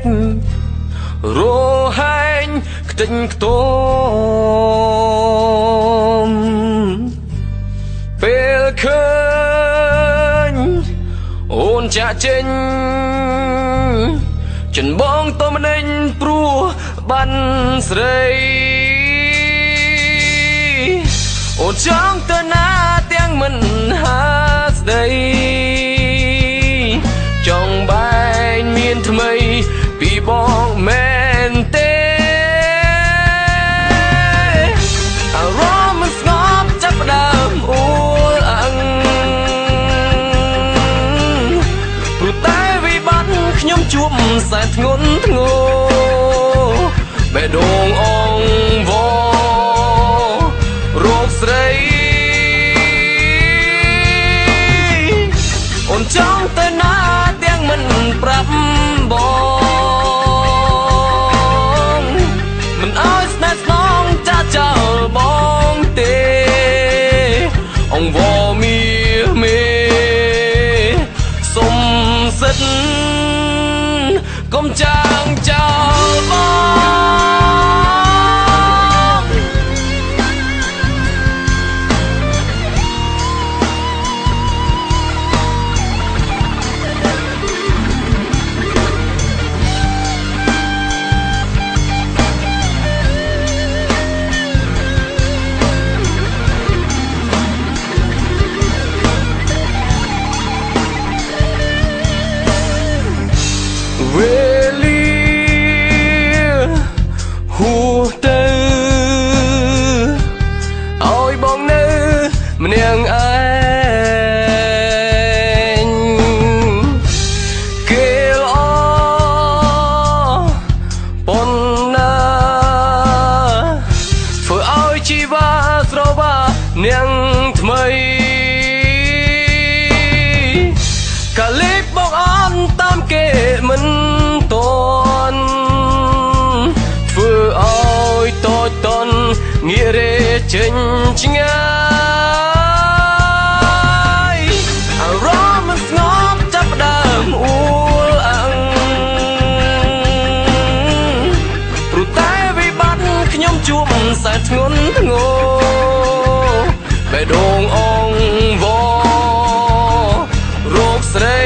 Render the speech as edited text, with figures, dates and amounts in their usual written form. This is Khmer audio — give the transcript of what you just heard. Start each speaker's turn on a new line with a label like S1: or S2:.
S1: រហែងខ្ទេចខ្ទមពេលឃើញអូនចាក់ចេញចិនបងតម្នេញព្រោះបានស្រីអូនចង់ទៅណាទាំងមិនហាស្ដីចង់បែងមានថ្មីពីបងមែនទេអារម្មណ៍មិនស្ងប់ចាប់ផ្ដើមអួលអាំងព្រោះតែវិបត្តិខ្ញុំជួបសែនធ្ងន់ធ្ងរបេះដូងអងវរោគស្រីអូនចង់ទៅណាទាំងមិនប្រាប់បងមិនអើយស្នេហ៍ស្នងចាចោលបងទេអងវមីមេសុំសិទ្ធកុំចាងចោលបងវេលាហួសទៅឲ្យបងនៅម្នាក់ឯងគេល្អប៉ុណ្ណាធ្វើឲ្យជីវ៉ាស្រវានាងថ្មីកាលីបងអន់តាមគេមិនតន់ធ្វើឲ្យតូចតន់ងាករេចេញឆ្ងាយអារម្មណ៍មិនស្ងប់ចាប់ផ្ដើមអួលអាំងព្រោះតែវិបត្តិខ្ញុំជួបសែនធ្ងន់ធ្ងរបេះដូងអងវរោគស្រី